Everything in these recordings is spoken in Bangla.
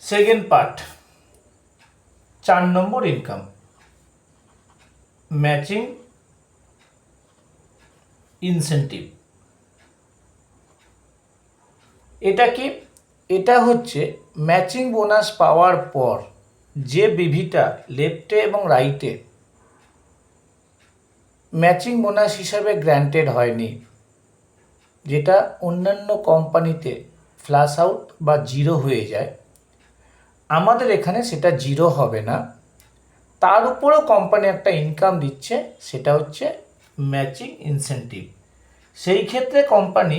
সেকেন্ড পার্ট 4 নম্বর ইনকাম ম্যাচিং ইনসেন্টিভ। এটা কি? এটা হচ্ছে ম্যাচিং বোনাস পাওয়ার পর যে বিভিটা লেফটে এবং রাইটে ম্যাচিং বোনাস হিসাবে গ্র্যান্টেড হয়নি, যেটা অন্যান্য কোম্পানিতে ফ্ল্যাশ আউট বা জিরো হয়ে যায়, আমাদের এখানে সেটা জিরো হবে না, তার উপরেও কোম্পানি একটা ইনকাম দিচ্ছে, সেটা হচ্ছে ম্যাচিং ইনসেন্টিভ। সেই ক্ষেত্রে কোম্পানি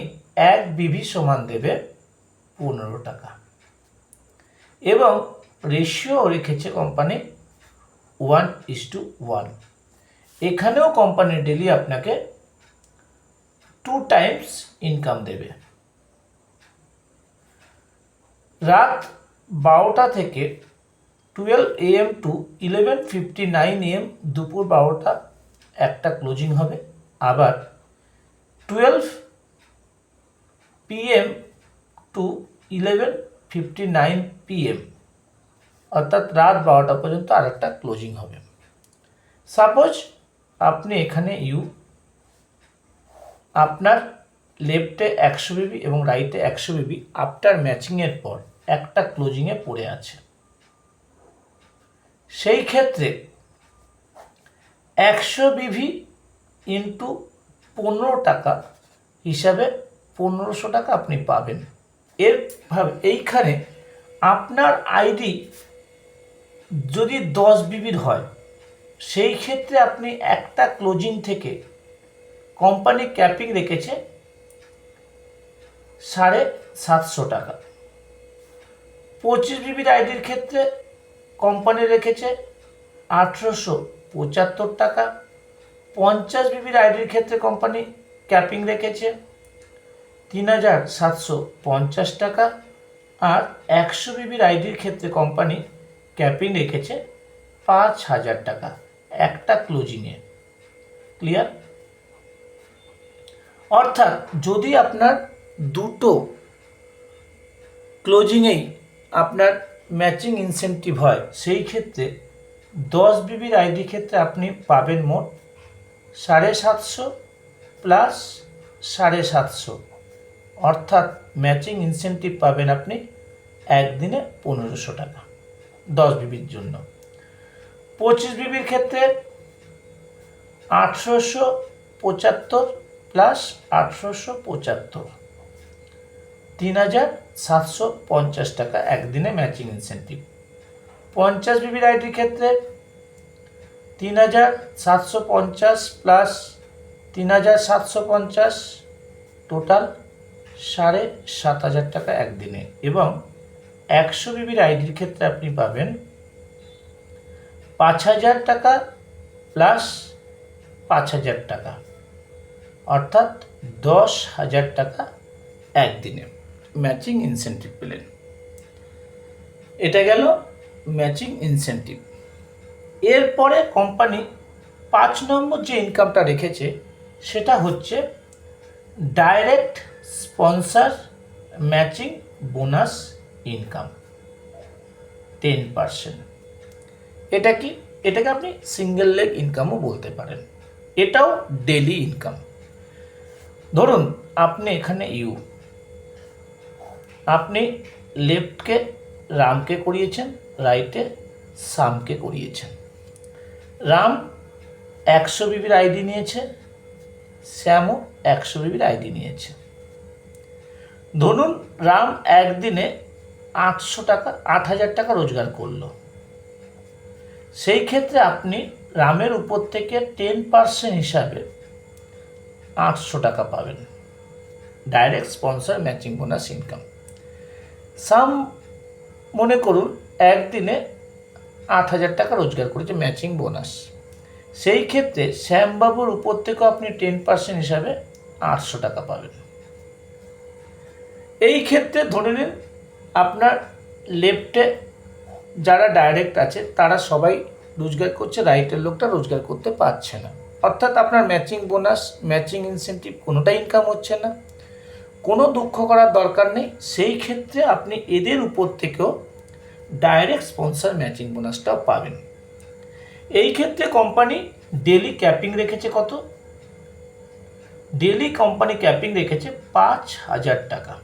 1 বিভি সমান দেবে 15 টাকা এবং রেশিও রেখেছে কোম্পানি 1:1। এখানেও কোম্পানি ডেলি আপনাকে 2 টাইমস ইনকাম দেবে। রাত 12টা থেকে 12 AM টু 11:59 AM দুপুর 12টা একটা ক্লোজিং হবে, আবার 12 PM টু 11:59 PM অর্থাৎ রাত 12টা পর্যন্ত আরেকটা ক্লোজিং হবে। সাপোজ আপনি এখানে আপনার লেফটে 100 বিবি এবং রাইটে 100 বিবি আফটার ম্যাচিংয়ের পর একটা ক্লোজিংয়ে পড়ে আছে। সেই ক্ষেত্রে 100 বিভি ইন্টু 15 টাকা হিসাবে 1500 টাকা আপনি পাবেন। এইখানে আপনার আইডি যদি 10 বিবির হয়, সেই ক্ষেত্রে আপনি একটা ক্লোজিং থেকে কোম্পানি ক্যাপিং রেখেছে 750 টাকা। 25 বিবির আইডির ক্ষেত্রে কোম্পানি রেখেছে 1875 টাকা। 50 বিবির আইডির ক্ষেত্রে কোম্পানি ক্যাপিং রেখেছে 3750 টাকা। আর 100 বিবির আইডির ক্ষেত্রে কোম্পানি ক্যাপিং রেখেছে 5000 টাকা একটা ক্লোজিংয়ে। ক্লিয়ার? অর্থাৎ যদি আপনার দুটো ক্লোজিংয়েই আপনার ম্যাচিং ইনসেন্টিভ হয়, সেই ক্ষেত্রে 10 বিবির আইডি ক্ষেত্রে আপনি পাবেন মোট 750 প্লাস 750, অর্থাৎ ম্যাচিং ইনসেন্টিভ পাবেন আপনি একদিনে 1500 টাকা 10 বিবির জন্য। 25 বিবির ক্ষেত্রে 1875 প্লাস 1875 3750 টাকা একদিনে ম্যাচিং ইনসেন্টিভ। 50 বিবির আইডির ক্ষেত্রে 3750 প্লাস 3750 টোটাল 7500 টাকা একদিনে। এবং 100 বিবির আইডির ক্ষেত্রে আপনি পাবেন 5000 টাকা প্লাস 5000 টাকা, অর্থাৎ 10,000 টাকা একদিনে ম্যাচিং ইনসেন্টিভ পেলেন। এটা গেল ম্যাচিং ইনসেন্টিভ। এরপরে কোম্পানি 5 নম্বর যে ইনকামটা রেখেছে সেটা হচ্ছে direct sponsor matching bonus income 10%। এটা কি? এটাকে আপনি সিঙ্গেল লেগ ইনকামও বলতে পারেন। এটাও ডেলি ইনকাম। ধরুন আপনি এখানে আপনি লেফটকে রামকে করিয়েছেন, রাইটে শ্যামকে করিয়েছেন। রাম 100 বিবির আইডি নিয়েছে, শ্যামও 100 বিবির আইডি নিয়েছে। ধরুন রাম একদিনে 8000 টাকা রোজগার করলো। সেই ক্ষেত্রে আপনি রামের উপর থেকে 10% হিসাবে 800 টাকা পাবেন direct sponsor matching bonus income. Shyam মনে করুন একদিনে 8000 টাকা রোজগার করেছে ম্যাচিং বোনাস। সেই ক্ষেত্রে শ্যামবাবুর উপর থেকেও আপনি 10% হিসাবে 800 টাকা পাবেন। এই ক্ষেত্রে ধরে নিন আপনার লেফটে যারা ডাইরেক্ট আছে তারা সবাই রোজগার করছে, রাইটের লোকটা রোজগার করতে পারছে না, অর্থাৎ আপনার ম্যাচিং বোনাস ম্যাচিং ইনসেন্টিভ কোনোটাই ইনকাম হচ্ছে না। কোনো দুঃখ করার দরকার নেই। সেই ক্ষেত্রে আপনি এদের উপর থেকেও ডাইরেক্ট স্পন্সর ম্যাচিং বোনাসটাও পাবেন। এই ক্ষেত্রে কোম্পানি ডেলি ক্যাপিং রেখেছে কত? ডেলি কোম্পানি ক্যাপিং রেখেছে 5,000 টাকা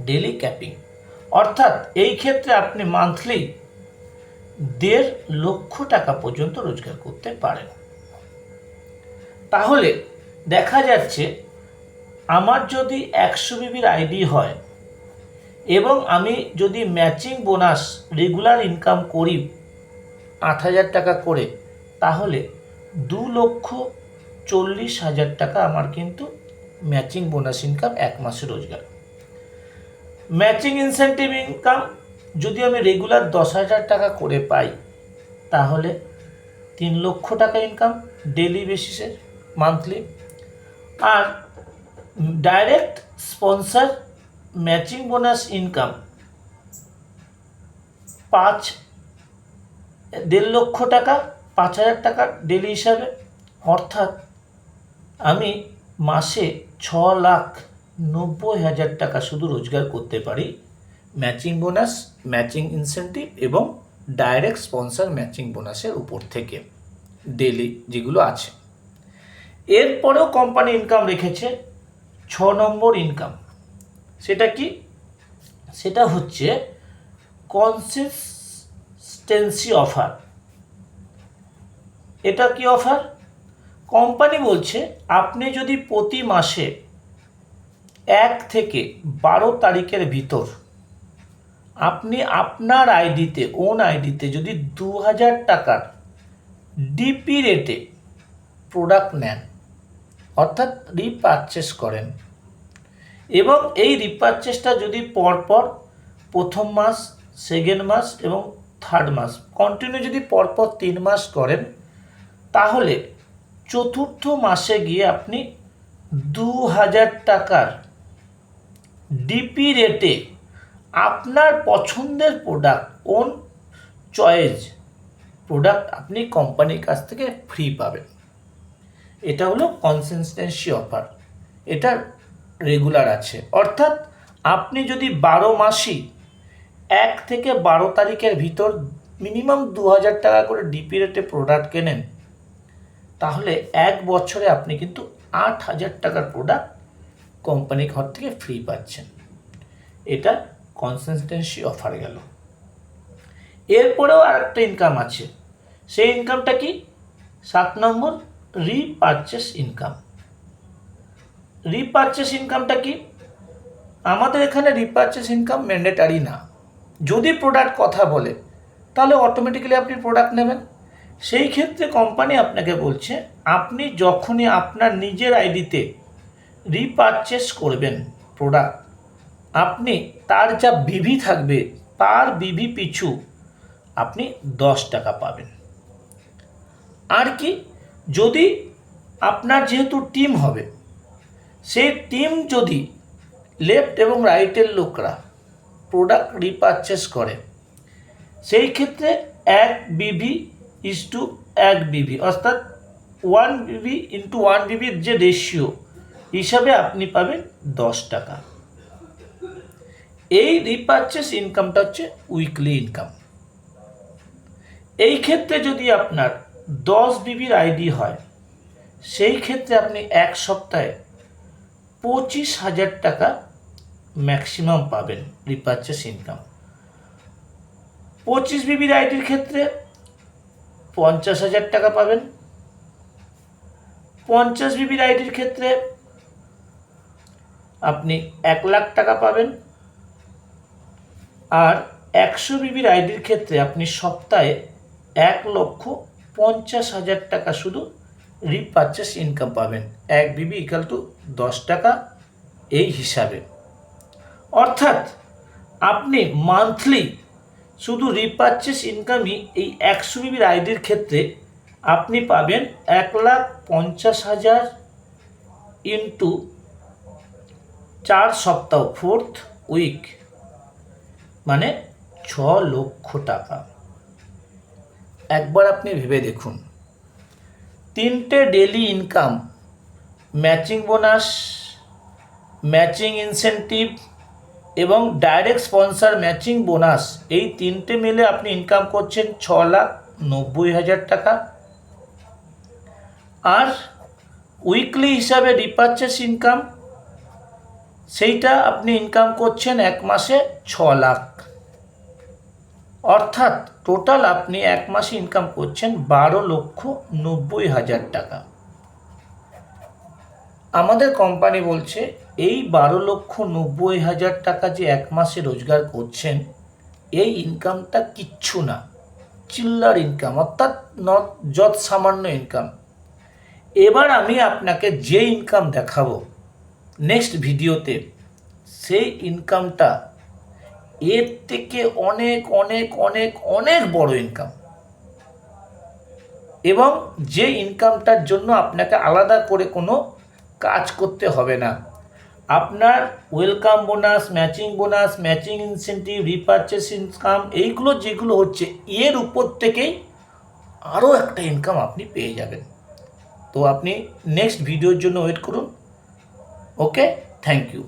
ডেলি ক্যাপিং। অর্থাৎ এই ক্ষেত্রে আপনি মান্থলি 1.5 লক্ষ টাকা পর্যন্ত রোজগার করতে পারেন। তাহলে দেখা যাচ্ছে আমার যদি 100 বিবির আইডি হয় এবং আমি যদি ম্যাচিং বোনাস রেগুলার ইনকাম করি 8,000 টাকা করে, তাহলে 2,40,000 টাকা আমার কিন্তু ম্যাচিং বোনাস ইনকাম এক মাসে রোজগার। ম্যাচিং ইনসেন্টিভ ইনকাম যদি আমি রেগুলার 10,000 টাকা করে পাই, তাহলে 3 লক্ষ টাকা ইনকাম ডেলি বেসিসে মান্থলি। আর direct sponsor matching bonus income 1.5 lakh টাকা 5,000 টাকা ডেলি হিসাবে। অর্থাৎ আমি মাসে 6,90,000 টাকা শুধু রোজগার করতে পারি ম্যাচিং বোনাস, ম্যাচিং ইনসেন্টিভ এবং ডাইরেক্ট স্পন্সর ম্যাচিং বোনাসের উপর থেকে ডেলি যেগুলো আছে। এরপরেও কোম্পানি ইনকাম রেখেছে 6 নম্বর ইনকাম। সেটা কি? সেটা হচ্ছে কনসিস্টেন্সি অফার। এটা কি অফার? কোম্পানি বলছে আপনি যদি প্রতি মাসে 1 থেকে 12 তারিখের ভিতর আপনি আপনার আইডিতে, ওন আইডিতে যদি 2,000 টাকার ডিপি রেটে প্রোডাক্ট নেন, অর্থাৎ রিপারচেস করেন, এবং এই রিপারচেসটা যদি পরপর প্রথম মাস, সেকেন্ড মাস এবং থার্ড মাস কন্টিনিউ যদি পরপর 3 মাস করেন, তাহলে চতুর্থ মাসে গিয়ে আপনি 2,000 টাকার ডিপি রেটে আপনার পছন্দের প্রোডাক্ট, ওন চয়েস প্রোডাক্ট আপনি কোম্পানির কাছ থেকে ফ্রি পাবেন। এটা হলো কনসিস্টেন্সি অফার। এটা রেগুলার আছে। অর্থাৎ আপনি যদি 12 মাসই 1 থেকে 12 তারিখের ভিতর মিনিমাম 2,000 টাকা করে ডিপি রেটে প্রোডাক্ট কেনেন, তাহলে 1 বছরে আপনি কিন্তু 8,000 টাকার প্রোডাক্ট কোম্পানির ঘর থেকে ফ্রি পাচ্ছেন। এটা কনসিস্টেন্সি অফার গেল। এরপরেও আরেকটা ইনকাম আছে। সেই ইনকামটা কি? 7 নম্বর রিপারচেস ইনকাম। রিপারচেস ইনকামটা কি? আমাদের এখানে রিপারচেস ইনকাম ম্যান্ডেটারি না। যদি প্রোডাক্ট কথা বলে তাহলে অটোমেটিক্যালি আপনি প্রোডাক্ট নেবেন। সেই ক্ষেত্রে কোম্পানি আপনাকে বলছে আপনি যখনই আপনার নিজের আইডিতে রিপারচেস করবেন প্রোডাক্ট, আপনি তার যা বিভি থাকবে তার বিভি পিছু আপনি 10 টাকা পাবেন। আর কি? যদি আপনার যেহেতু টিম হবে, সেই টিম যদি লেফট এবং রাইটের লোকরা প্রোডাক্ট রিপারচেস করে, সেই ক্ষেত্রে 1 বিভি ইজ টু 1 বিভি, অর্থাৎ 1 বিভি ইন্টু 1 বিভির যে রেশিও হিসাবে আপনি পাবেন 10 টাকা। এই রিপারচেস ইনকামটা হচ্ছে উইকলি ইনকাম। এই ক্ষেত্রে যদি আপনার 10 বিবির আইডি হয়, সেই ক্ষেত্রে আপনি 1 সপ্তাহে 25,000 টাকা ম্যাক্সিমাম পাবেন রিপারচেস ইনকাম। 25 বিবির আইডির ক্ষেত্রে 50,000 টাকা পাবেন। 50 বিবির আইডির ক্ষেত্রে আপনি 1 লাখ টাকা পাবেন। আর 100 বিবির আইডির ক্ষেত্রে আপনি সপ্তাহে 1,50,000 টাকা শুধু রিপারচেস ইনকাম পাবেন। 1 বিবি ইকাল টু 10 টাকা এই হিসাবে। অর্থাৎ আপনি মান্থলি শুধু রিপারচেস ইনকামই এই 100 বিবির আইডির ক্ষেত্রে আপনি পাবেন 1,50,000 ইন্টু 4 সপ্তাহ, 4th উইক, মানে 6 লক্ষ টাকা। একবার আপনি ভেবে দেখুন, 3টে daily income, matching bonus, matching incentive এবং ডাইরেক্ট স্পন্সর ম্যাচিং বোনাস, এই তিনটে মিলে আপনি ইনকাম করছেন 6,90,000 টাকা। আর উইকলি হিসাবে রিপারচেস ইনকাম, সেইটা আপনি ইনকাম করছেন এক মাসে 6 লাখ। অর্থাৎ টোটাল আপনি এক মাসে ইনকাম করছেন 12,90,000 টাকা। আমাদের কোম্পানি বলছে এই 12,90,000 টাকা যে এক মাসে রোজগার করছেন, এই ইনকামটা কিচ্ছু না, চিল্লার ইনকাম, অর্থাৎ যৎ সামান্য ইনকাম। এবার আমি আপনাকে যে ইনকাম দেখাবো নেক্সট ভিডিওতে, সেই ইনকামটা এর থেকে অনেক অনেক অনেক অনেক বড় ইনকাম, এবং যে ইনকামটার জন্য আপনাকে আলাদা করে কোনো কাজ করতে হবে না। আপনার welcome bonus, matching incentive, repurchase income, এইগুলো যেগুলো হচ্ছে এর উপর থেকেই আরও একটা ইনকাম আপনি পেয়ে যাবেন। তো আপনি নেক্সট ভিডিওর জন্য ওয়েট করুন। ওকে, থ্যাংক ইউ।